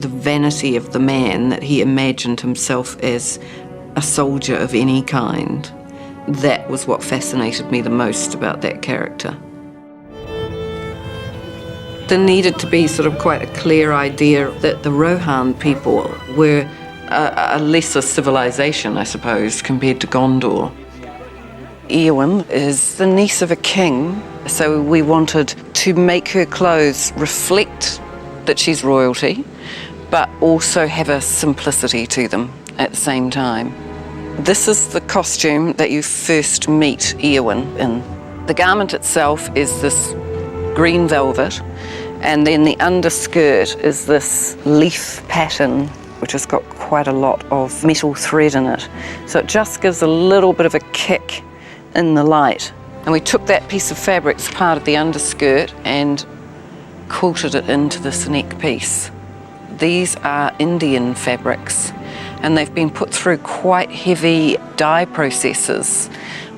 the vanity of the man, that he imagined himself as a soldier of any kind. That was what fascinated me the most about that character. There needed to be sort of quite a clear idea that the Rohan people were a lesser civilization, I suppose, compared to Gondor. Eowyn is the niece of a king, so we wanted to make her clothes reflect that she's royalty, but also have a simplicity to them at the same time. This is the costume that you first meet Eowyn in. The garment itself is this green velvet, and then the underskirt is this leaf pattern, which has got quite a lot of metal thread in it. So it just gives a little bit of a kick in the light. And we took that piece of fabric as part of the underskirt and quilted it into this neck piece. These are Indian fabrics, and they've been put through quite heavy dye processes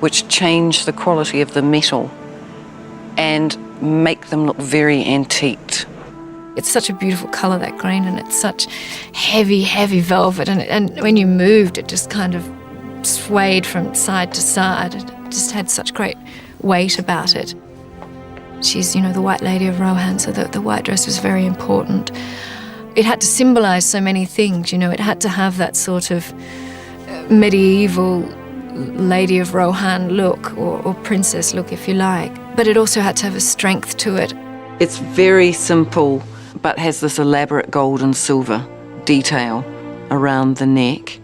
which change the quality of the metal and make them look very antiqued. It's such a beautiful colour, that green, and it's such heavy, heavy velvet, and when you moved it just kind of swayed from side to side. It just had such great weight about it. She's, you know, the White Lady of Rohan, so the white dress was very important. It had to symbolise so many things, you know. It had to have that sort of medieval Lady of Rohan look, or princess look, if you like. But it also had to have a strength to it. It's very simple, but has this elaborate gold and silver detail around the neck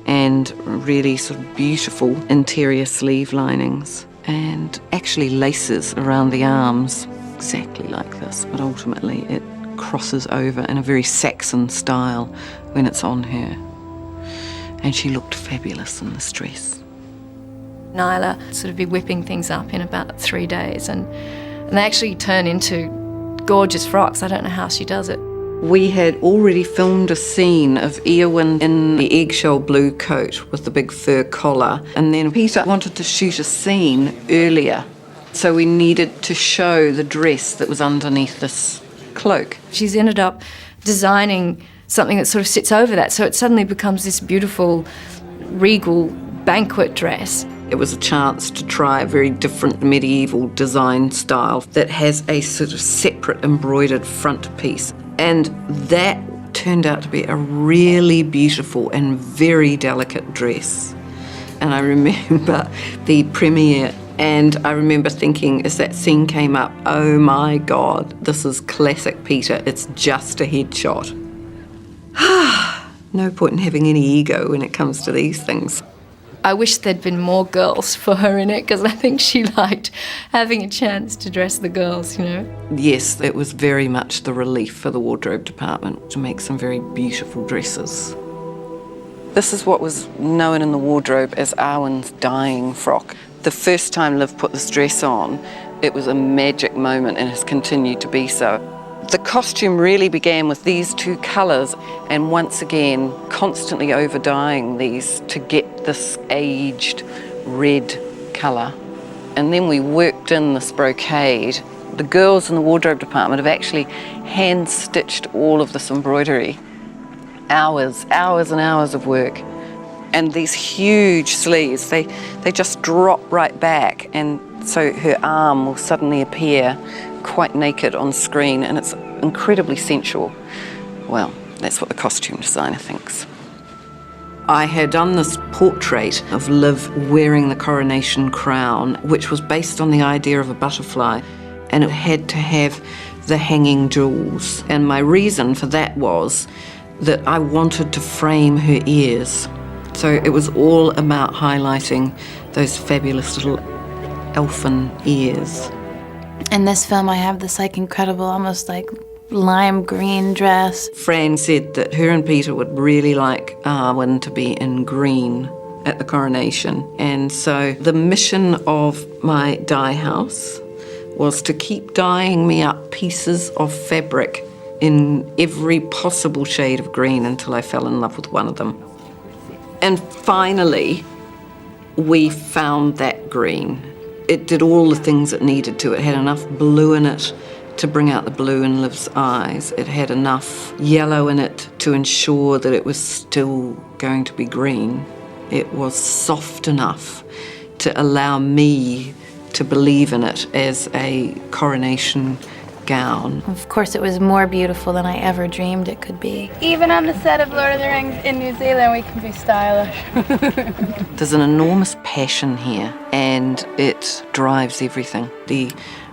and really sort of beautiful interior sleeve linings and actually laces around the arms, exactly like this, but ultimately it crosses over in a very Saxon style when it's on her. And she looked fabulous in this dress. Nyla sort of be whipping things up in about 3 days, and they actually turn into gorgeous frocks. I don't know how she does it. We had already filmed a scene of Eowyn in the eggshell blue coat with the big fur collar, and then Peter wanted to shoot a scene earlier, so we needed to show the dress that was underneath this cloak. She's ended up designing something that sort of sits over that, so it suddenly becomes this beautiful, regal banquet dress. It was a chance to try a very different medieval design style that has a sort of separate embroidered front piece. And that turned out to be a really beautiful and very delicate dress. And I remember the premiere, and I remember thinking as that scene came up, oh my God, this is classic Peter, it's just a headshot. No point in having any ego when it comes to these things. I wish there'd been more girls for her in it, because I think she liked having a chance to dress the girls, you know. Yes, it was very much the relief for the wardrobe department to make some very beautiful dresses. This is what was known in the wardrobe as Arwen's dying frock. The first time Liv put this dress on, it was a magic moment and has continued to be so. The costume really began with these two colours, and once again constantly overdying these to get this aged red colour. And then we worked in this brocade. The girls in the wardrobe department have actually hand-stitched all of this embroidery. Hours and hours of work. And these huge sleeves, they just drop right back, and so her arm will suddenly appear quite naked on screen, and it's incredibly sensual. Well, that's what the costume designer thinks. I had done this portrait of Liv wearing the coronation crown, which was based on the idea of a butterfly, and it had to have the hanging jewels. And my reason for that was that I wanted to frame her ears. So it was all about highlighting those fabulous little elfin ears. In this film, I have this incredible, almost lime green dress. Fran said that her and Peter would really like Arwen to be in green at the coronation. And so the mission of my dye house was to keep dyeing me up pieces of fabric in every possible shade of green until I fell in love with one of them. And finally, we found that green. It did all the things it needed to. It had enough blue in it to bring out the blue in Liv's eyes. It had enough yellow in it to ensure that it was still going to be green. It was soft enough to allow me to believe in it as a coronation gown. Of course, it was more beautiful than I ever dreamed it could be. Even on the set of Lord of the Rings in New Zealand, we can be stylish. There's an enormous passion here, and it drives everything. The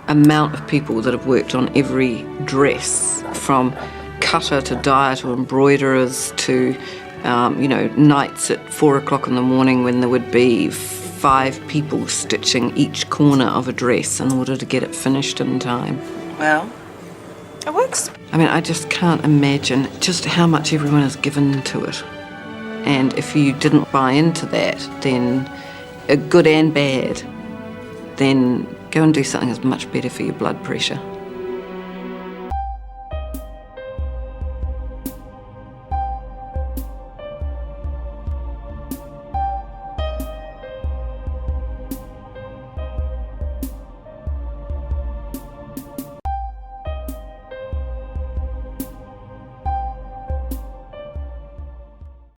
amount of people that have worked on every dress, from cutter to dyer to embroiderers to, nights at 4 o'clock in the morning when there would be 5 people stitching each corner of a dress in order to get it finished in time. Well, it works. I mean, I just can't imagine just how much everyone has given to it. And if you didn't buy into that, then, good and bad, then go and do something that's much better for your blood pressure.